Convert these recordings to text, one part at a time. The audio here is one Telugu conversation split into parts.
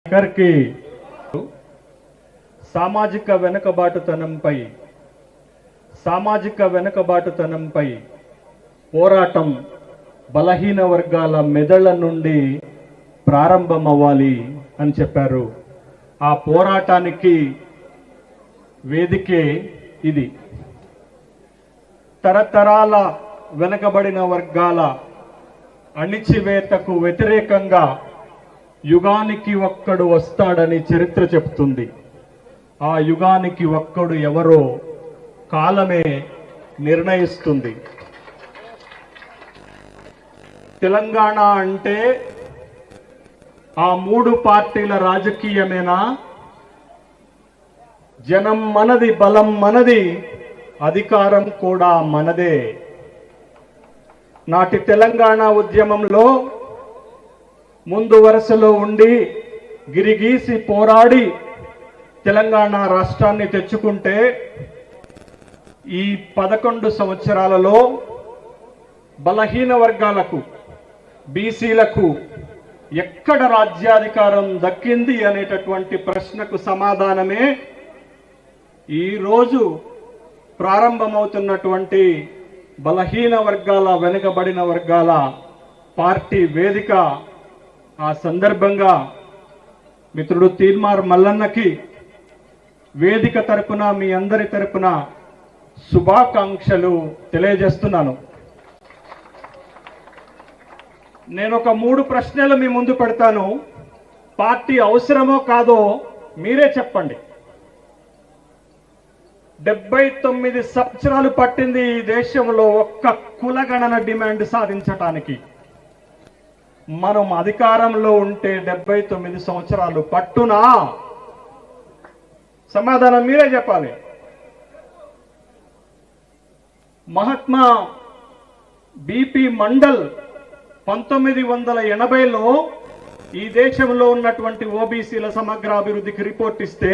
స్పీకర్కి సామాజిక వెనుకబాటుతనంపై పోరాటం బలహీన వర్గాల మెదళ్ల నుండి ప్రారంభమవ్వాలి అని చెప్పారు. ఆ పోరాటానికి వేదికే ఇది. తరతరాల వెనుకబడిన వర్గాల అణిచివేతకు వ్యతిరేకంగా యుగానికి ఒక్కడు వస్తాడని చరిత్ర చెప్తుంది. ఆ యుగానికి ఒక్కడు ఎవరో కాలమే నిర్ణయిస్తుంది. తెలంగాణ అంటే ఆ మూడు పార్టీల రాజకీయమేనా? జనం మనది, బలం మనది, అధికారం కూడా మనదే. నాటి తెలంగాణ ఉద్యమంలో ముందు వరుసలో ఉండి గిరిగీసి పోరాడి తెలంగాణ రాష్ట్రాన్ని తెచ్చుకుంటే ఈ 11 సంవత్సరాలలో బలహీన వర్గాలకు, బీసీలకు ఎక్కడ రాజ్యాధికారం దక్కింది అనేటటువంటి ప్రశ్నకు సమాధానమే ఈరోజు ప్రారంభమవుతున్నటువంటి బలహీన వర్గాల, వెనుకబడిన వర్గాల పార్టీ వేదిక. ఆ సందర్భంగా మిత్రుడు తీన్మార్ మల్లన్నకి వేదిక తరపున, మీ అందరి తరపున శుభాకాంక్షలు తెలియజేస్తున్నాను. నేను ఒక 3 ప్రశ్నలు మీ ముందు పెడతాను. పార్టీ అవసరమో కాదో మీరే చెప్పండి. 79 సంవత్సరాలు పట్టింది ఈ దేశంలో ఒక్క కులగణన డిమాండ్ సాధించటానికి. మనం అధికారంలో ఉంటే 79 సంవత్సరాలు పట్టునా? సమాధానం మీరే చెప్పాలి. మహాత్మా బిపి మండల్ 1980లో ఈ దేశంలో ఉన్నటువంటి ఓబీసీల సమగ్ర అభివృద్ధికి రిపోర్ట్ ఇస్తే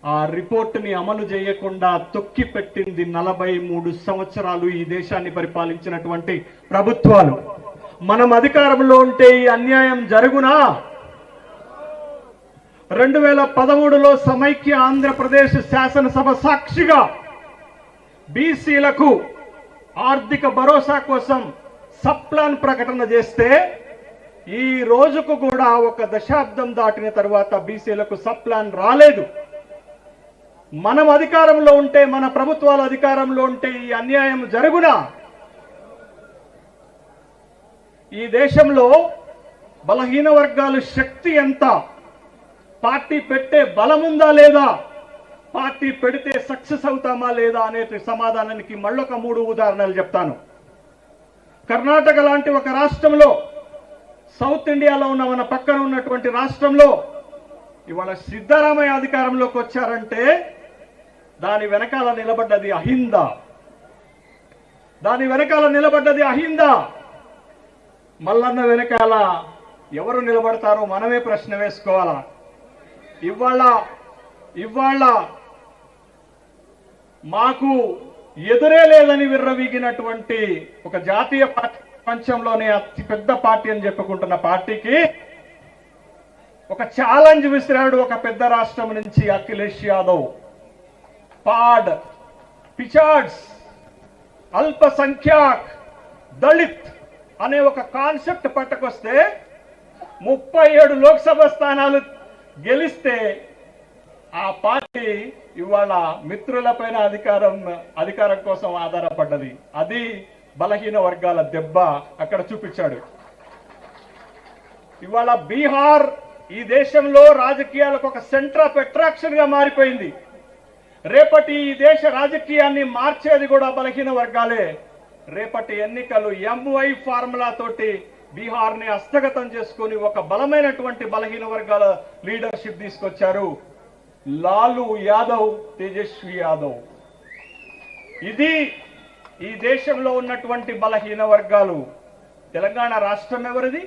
ఆ రిపోర్టుని అమలు చేయకుండా తొక్కి పెట్టింది 43 సంవత్సరాలు ఈ దేశాన్ని పరిపాలించినటువంటి ప్రభుత్వాలు. మనం అధికారంలో ఉంటే ఈ అన్యాయం జరుగునా? 2013లో సమైక్య ఆంధ్రప్రదేశ్ శాసనసభ సాక్షిగా బీసీలకు ఆర్థిక భరోసా కోసం సప్లాన్ ప్రకటన చేస్తే ఈ రోజుకు కూడా ఒక దశాబ్దం దాటిన తర్వాత బీసీలకు సప్లాన్ రాలేదు. మనం అధికారంలో ఉంటే, మన ప్రభుత్వాలు అధికారంలో ఉంటే ఈ అన్యాయం జరుగునా? ఈ దేశంలో బలహీన వర్గాల శక్తి ఎంత? పార్టీ పెట్టే బలముందా లేదా? పార్టీ పెడితే సక్సెస్ అవుతామా లేదా అనే సమాధానానికి మళ్ళొక 3 ఉదాహరణలు చెప్తాను. కర్ణాటక లాంటి ఒక రాష్ట్రంలో, సౌత్ ఇండియాలో ఉన్న మన పక్కన ఉన్నటువంటి రాష్ట్రంలో ఇవాళ సిద్ధరామయ్య అధికారంలోకి వచ్చారంటే దాని వెనకాల నిలబడ్డది అహింద. మల్లన్న వెనకాల ఎవరు నిలబడతారో మనమే ప్రశ్న వేసుకోవాలా. ఇవాళ మాకు ఎదురే లేదని విర్రవీగినటువంటి ఒక జాతీయ పార్టీ, ప్రపంచంలోనే అతి పెద్ద పార్టీ అని చెప్పుకుంటున్న పార్టీకి ఒక ఛాలెంజ్ విసిరాడు ఒక పెద్ద రాష్ట్రం నుంచి అఖిలేష్ యాదవ్. పాడ్, పిచాడ్స్, అల్పసంఖ్యాక్, దళిత్ అనే ఒక కాన్సెప్ట్ పట్టుకొస్తే 37 లోక్సభ స్థానాలు గెలిస్తే ఆ పార్టీ ఇవాళ మిత్రులపైన అధికారం కోసం ఆధారపడ్డది. అది బలహీన వర్గాల దెబ్బ అక్కడ చూపించాడు. ఇవాళ బీహార్ ఈ దేశంలో రాజకీయాలకు ఒక సెంటర్ ఆఫ్ అట్రాక్షన్ గా మారిపోయింది. రేపటి ఈ దేశ రాజకీయాన్ని మార్చేది కూడా బలహీన వర్గాలే. రేపటి ఎన్నికలు ఎంవై ఫార్ములా తోటి బీహార్ ని హస్తగతం చేసుకుని ఒక బలమైనటువంటి బలహీన వర్గాల లీడర్షిప్ తీసుకొచ్చారు. లాలూ యాదవ్, తేజస్వి యాదవ్. ఇది ఈ దేశంలో ఉన్నటువంటి బలహీన వర్గాలు. తెలంగాణ రాష్ట్రం ఎవరిది?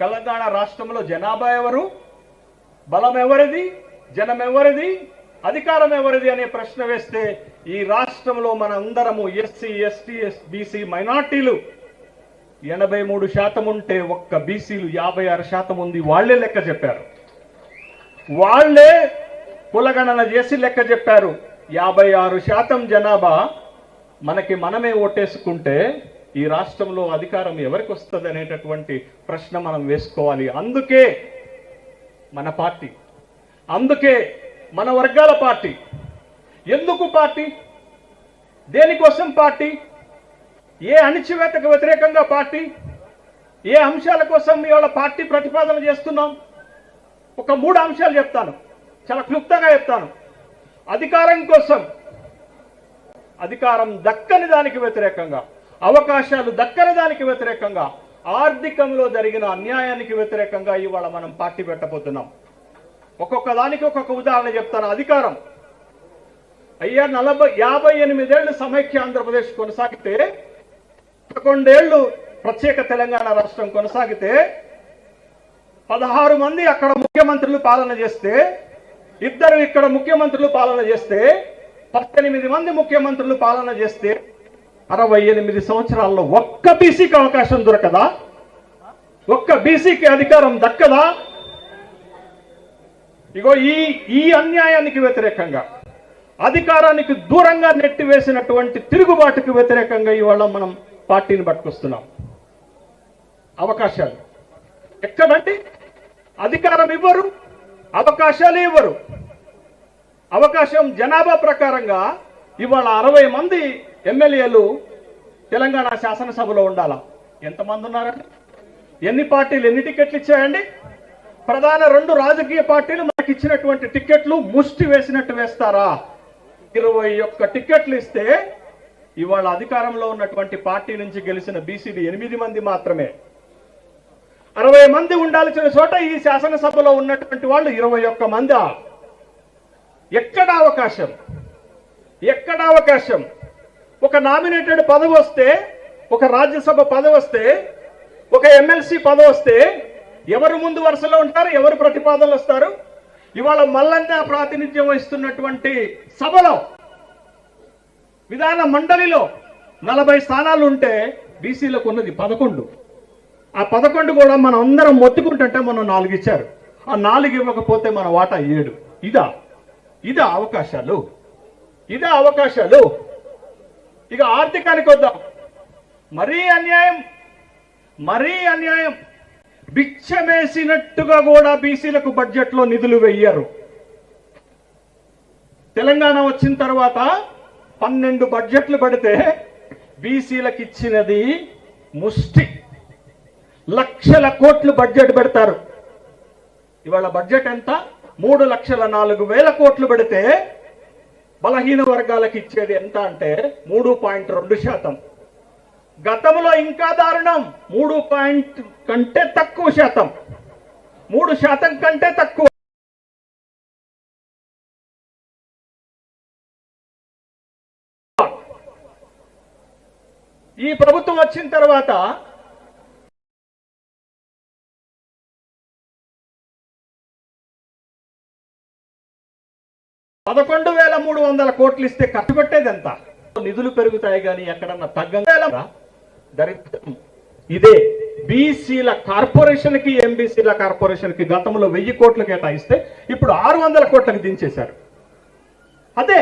తెలంగాణ రాష్ట్రంలో జనాభా ఎవరు? బలం ఎవరిది? జనం ఎవరిది? అధికారం ఎవరిది అనే ప్రశ్న వేస్తే ఈ రాష్ట్రంలో మనందరము ఎస్సీ, ఎస్టీ, బీసీ మైనార్టీలు 83% ఉంటే ఒక్క బీసీలు 56% ఉంది. వాళ్లే లెక్క చెప్పారు, వాళ్లే కులగణన చేసి లెక్క చెప్పారు. 56% జనాభా మనకి మనమే ఓటేసుకుంటే ఈ రాష్ట్రంలో అధికారం ఎవరికి వస్తుంది అనేటటువంటి ప్రశ్న మనం వేసుకోవాలి. అందుకే మన పార్టీ, అందుకే మన వర్గాల పార్టీ. ఎందుకు పార్టీ? దేనికోసం పార్టీ? ఏ అణిచివేతకు వ్యతిరేకంగా పార్టీ? ఏ అంశాల కోసం ఇవాళ పార్టీ ప్రతిపాదన చేస్తున్నాం? ఒక 3 అంశాలు చెప్తాను, చాలా క్లుప్తంగా చెప్తాను. అధికారం కోసం, అధికారం దక్కని దానికి వ్యతిరేకంగా, అవకాశాలు దక్కని దానికి వ్యతిరేకంగా, ఆర్థికంలో జరిగిన అన్యాయానికి వ్యతిరేకంగా ఇవాళ మనం పార్టీ పెట్టబోతున్నాం. ఒక్కొక్క దానికి ఒక్కొక్క ఉదాహరణ చెప్తాను. అధికారం, అయ్యా 58 ఏళ్లు సమైక్య ఆంధ్రప్రదేశ్ కొనసాగితే, 11 ఏళ్లు ప్రత్యేక తెలంగాణ రాష్ట్రం కొనసాగితే, 16 మంది అక్కడ ముఖ్యమంత్రులు పాలన చేస్తే, 2 ఇక్కడ ముఖ్యమంత్రులు పాలన చేస్తే, 18 మంది ముఖ్యమంత్రులు పాలన చేస్తే, 68 సంవత్సరాల్లో ఒక్క బీసీకి అవకాశం దొరకదా? ఒక్క బీసీకి అధికారం దక్కదా? ఇగో ఈ అన్యాయానికి వ్యతిరేకంగా, అధికారానికి దూరంగా నెట్టివేసినటువంటి తిరుగుబాటుకు వ్యతిరేకంగా ఇవాళ మనం పార్టీని పట్టుకొస్తున్నాం. అవకాశాలు ఎక్కడంటే అధికారం ఇవ్వరు, అవకాశాలు ఇవ్వరు. అవకాశం జనాభా ప్రకారంగా ఇవాళ 60 మంది ఎమ్మెల్యేలు తెలంగాణ శాసనసభలో ఉండాలా? ఎంతమంది ఉన్నారండి? ఎన్ని పార్టీలు ఎన్ని టికెట్లు ఇచ్చాయండి? ప్రధాన 2 రాజకీయ పార్టీలు మనకి ఇచ్చినటువంటి టికెట్లు ముష్టి వేసినట్టు వేస్తారా? 21 టికెట్లు ఇస్తే ఇవాళ అధికారంలో ఉన్నటువంటి పార్టీ నుంచి గెలిచిన బీసీలు 8 మంది మాత్రమే. 60 మంది ఉండాల్సిన చోట ఈ శాసనసభలో ఉన్నటువంటి వాళ్ళు 21 మంది. ఎక్కడ అవకాశం? ఎక్కడ అవకాశం? ఒక నామినేటెడ్ పదవి వస్తే, ఒక రాజ్యసభ పదవి వస్తే, ఒక ఎమ్మెల్సీ పదవి వస్తే ఎవరు ముందు వరుసలో ఉంటారు? ఎవరు ప్రతిపాదనలు వస్తారు? ఇవాళ మల్లన్న ప్రాతినిధ్యం వహిస్తున్నటువంటి సభలో, విధాన మండలిలో 40 స్థానాలు ఉంటే బీసీలకు ఉన్నది 11. ఆ 11 కూడా మనం అందరం మొత్తుకుంటుంటే మనం 4 ఇచ్చారు. ఆ 4 ఇవ్వకపోతే మన వాటా 7. ఇదా అవకాశాలు? ఇదా అవకాశాలు? ఇక ఆర్థికానికి వద్దాం. మరీ అన్యాయం, మరీ అన్యాయం. బిచ్చమేసినట్టుగా కూడా బీసీలకు బడ్జెట్లో నిధులు వెయ్యరు. తెలంగాణ వచ్చిన తర్వాత 12 బడ్జెట్లు పడితే బీసీలకు ఇచ్చినది ముష్టి. లక్షల కోట్లు బడ్జెట్ పెడతారు. ఇవాళ బడ్జెట్ ఎంత? 3,04,000 కోట్లు పెడితే బలహీన వర్గాలకు ఇచ్చేది ఎంత అంటే 3.2%. గతంలో ఇంకా దారుణం, 3 కంటే తక్కువ శాతం, 3% కంటే తక్కువ. ఈ ప్రభుత్వం వచ్చిన తర్వాత 11,300 కోట్లు ఇస్తే ఖర్చు పెట్టేది ఎంత? నిధులు పెరుగుతాయి కానీ ఎక్కడన్నా తగ్గ దరిద్రం ఇదే. బీసీల కార్పొరేషన్ కి, ఎంబీసీల కార్పొరేషన్ కి గతంలో 1000 కోట్లు కేటాయిస్తే ఇప్పుడు 600 కోట్లకు దించేశారు. అదే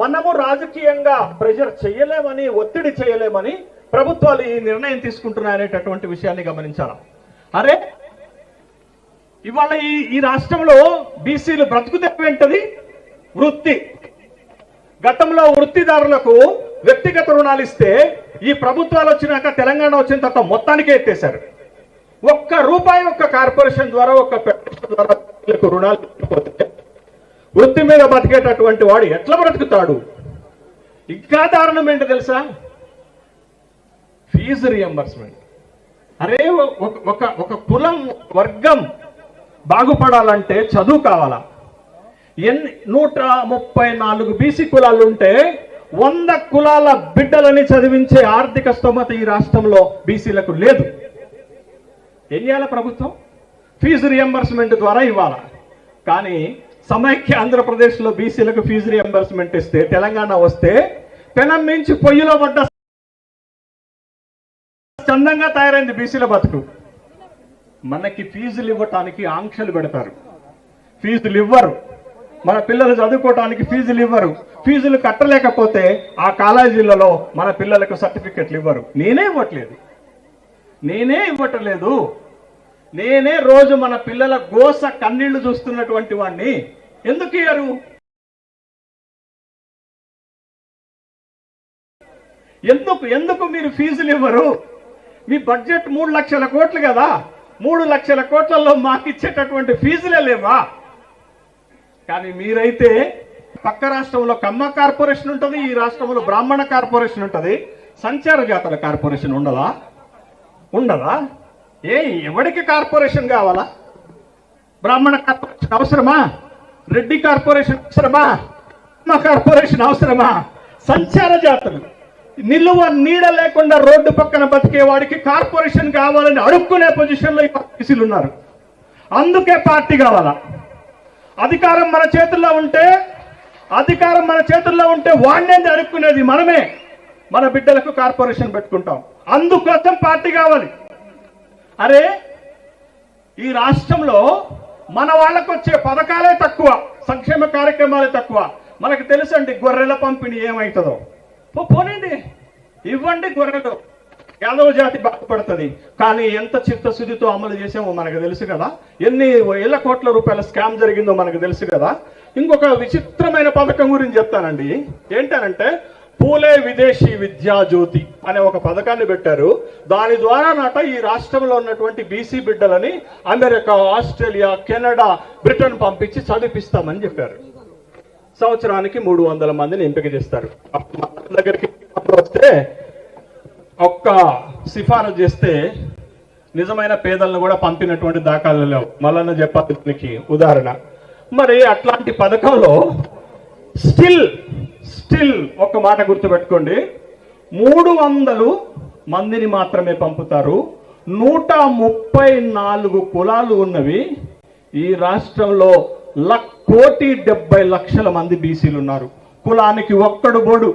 మనము రాజకీయంగా ప్రెషర్ చేయలేమని, ఒత్తిడి చేయలేమని ప్రభుత్వాలు ఈ నిర్ణయం తీసుకుంటున్నాయనేటటువంటి విషయాన్ని గమనించాలి. అరే ఇవాళ ఈ రాష్ట్రంలో బీసీలు బ్రతుకుతేంటది? వృత్తి. గతంలో వృత్తిదారులకు వ్యక్తిగత రుణాలు ఇస్తే ఈ ప్రభుత్వాలు వచ్చినాక, తెలంగాణ వచ్చిన తర్వాత మొత్తానికే ఎత్తేశారు. ₹1 ఒక్క కార్పొరేషన్ ద్వారా, ఒక్క ఫెడరేషన్ ద్వారా రుణాలు ఇవ్వకపోతే వృత్తి మీద బతికేటటువంటి వాడు ఎట్లా బ్రతుకుతాడు? ఇంకా దారుణం ఏంటో తెలుసా? Fees reimbursement. అరే ఒక కులం, వర్గం బాగుపడాలంటే చదువు కావాలా? 134 బీసీ కులాలు ఉంటే 100 కులాల బిడ్డలని చదివించే ఆర్థిక స్తోమత ఈ రాష్ట్రంలో బీసీలకు లేదు. ఏం చేయాల ప్రభుత్వం? ఫీజు రియంబర్స్మెంట్ ద్వారా ఇవ్వాలా. కానీ సమైక్య ఆంధ్రప్రదేశ్లో బీసీలకు ఫీజు రియంబర్స్మెంట్ ఇస్తే, తెలంగాణ వస్తే పెనం మించి పొయ్యిలో పడ్డ చందంగా తయారైంది బీసీల బతుకు. మనకి ఫీజులు ఇవ్వటానికి ఆంక్షలు పెడతారు, ఫీజులు ఇవ్వరు. మన పిల్లలు చదువుకోవటానికి ఫీజులు ఇవ్వరు. ఫీజులు కట్టలేకపోతే ఆ కాలేజీలలో మన పిల్లలకు సర్టిఫికెట్లు ఇవ్వరు. నేనే ఇవ్వట్లేదు. నేనే రోజు మన పిల్లల గోస కన్నీళ్లు చూస్తున్నటువంటి వాడిని. ఎందుకు ఇయ్యరు? ఎందుకు మీరు ఫీజులు ఇవ్వరు? మీ బడ్జెట్ 3 లక్షల కోట్లు కదా, 3 లక్షల కోట్లలో మాకు ఇచ్చేటటువంటి ఫీజులే లేవా? కానీ మీరైతే పక్క రాష్ట్రంలో కమ్మ కార్పొరేషన్ ఉంటుంది, ఈ రాష్ట్రంలో బ్రాహ్మణ కార్పొరేషన్ ఉంటుంది, సంచార జాతర కార్పొరేషన్ ఉండదా? ఎవరికి కార్పొరేషన్ కావాలా? బ్రాహ్మణ కార్పొరేషన్ అవసరమా? రెడ్డి కార్పొరేషన్ అవసరమా? కమ్మ కార్పొరేషన్ అవసరమా? సంచార జాతరలు నిలువ నీడ లేకుండా రోడ్డు పక్కన బతికే వాడికి కార్పొరేషన్ కావాలని అడుక్కునే పొజిషన్లో ఈ బీసీలు ఉన్నారు. అందుకే పార్టీ కావాలా? అధికారం మన చేతుల్లో ఉంటే వాడినే అడుక్కునేది మనమే. మన బిడ్డలకు కార్పొరేషన్ పెట్టుకుంటాం. అందుకోసం పార్టీ కావాలి. అరే, ఈ రాష్ట్రంలో మన వాళ్ళకు వచ్చే పథకాలే తక్కువ, సంక్షేమ కార్యక్రమాలే తక్కువ. మనకు తెలుసండి గొర్రెల పంపిణీ ఏమవుతుందో. పోనండి, ఇవ్వండి గొర్రెలు, యాదవ జాతి బాగుపడుతుంది. కానీ ఎంత చిత్తశుద్ధితో అమలు చేసామో మనకు తెలుసు కదా. ఎన్ని వేల కోట్ల రూపాయల స్కామ్ జరిగిందో మనకు తెలుసు కదా. ఇంకొక విచిత్రమైన పథకం గురించి చెప్తానండి. ఏంటనంటే పూలే విదేశీ విద్యా జ్యోతి అనే ఒక పథకాన్ని పెట్టారు. దాని ద్వారా ఈ రాష్ట్రంలో ఉన్నటువంటి బీసీ బిడ్డలని అమెరికా, ఆస్ట్రేలియా, కెనడా, బ్రిటన్ పంపించి చదివిస్తామని చెప్పారు. సంవత్సరానికి 300 మందిని ఎంపిక చేస్తారు. దగ్గరికి వస్తే ఒక్క సిఫారసు చేస్తే నిజమైన పేదలను కూడా పంపినటువంటి దాఖలు లేవు. మళ్ళీ చెప్పడానికి ఉదాహరణ. మరి అట్లాంటి పథకంలో స్టిల్ ఒక్క మాట గుర్తుపెట్టుకోండి, 300 మందిని మాత్రమే పంపుతారు. 134 కులాలు ఉన్నవి. ఈ రాష్ట్రంలో 1,70,00,000 మంది బీసీలు ఉన్నారు. కులానికి ఒక్కడు బోడు,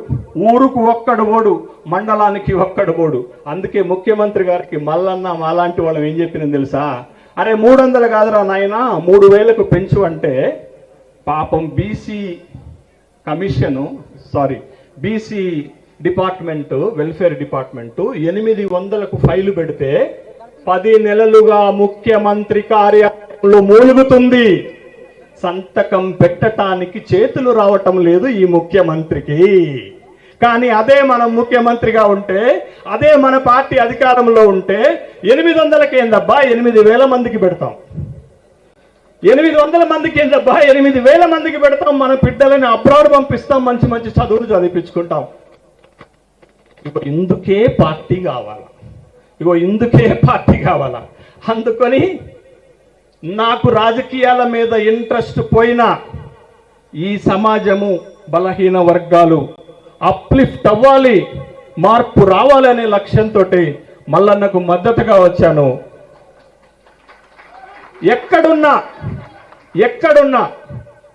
ఊరుకు ఒక్కడు బోడు, మండలానికి ఒక్కడు బోడు. అందుకే ముఖ్యమంత్రి గారికి మల్లన్న మాలాంటి వాళ్ళం ఏం చెప్పినది తెలుసా? అరే 300 కాదురా నాయన, 3000కు పెంచు అంటే పాపం బీసీ డిపార్ట్మెంటు, వెల్ఫేర్ డిపార్ట్మెంటు 800కు ఫైలు పెడితే 10 నెలలుగా ముఖ్యమంత్రి కార్యాలయంలో మూలుగుతుంది. సంతకం పెట్టడానికి చేతులు రావటం లేదు ఈ ముఖ్యమంత్రికి. కానీ అదే మనం ముఖ్యమంత్రిగా ఉంటే, అదే మన పార్టీ అధికారంలో ఉంటే 800కి ఏందబ్బా 8,000 మందికి పెడతాం. 800 మందికి ఏందబ్బా 8,000 మందికి పెడతాం. మన బిడ్డలని అబ్రాడ్ పంపిస్తాం, మంచి మంచి చదువులు చదివించుకుంటాం. ఇందుకే పార్టీ కావాలా? అందుకని నాకు రాజకీయాల మీద ఇంట్రెస్ట్ పోయినా ఈ సమాజము, బలహీన వర్గాలు అప్లిఫ్ట్ అవ్వాలి, మార్పు రావాలనే లక్ష్యంతో మల్లన్నకు మద్దతుగా వచ్చాను. ఎక్కడున్నా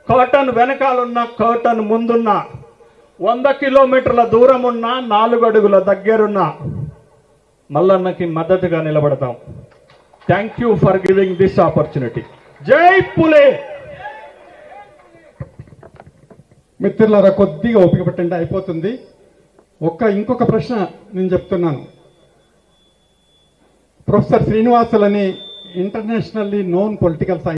కర్టన్ వెనకాలన్నా, కర్టన్ ముందున్నా, 100 కిలోమీటర్ల దూరం ఉన్నా, 4 అడుగుల దగ్గరున్నా మల్లన్నకి మద్దతుగా నిలబడతాం. Thank you for giving this opportunity. జై పులే. మిత్రులారా, కొద్దిగా ఓపిక పట్టండి, అయిపోతుంది. ఇంకొక ప్రశ్న నేను చెప్తున్నాను. ప్రొఫెసర్ శ్రీనివాసులని ఇంటర్నేషనల్లీ నోన్ పొలిటికల్ సైన్స్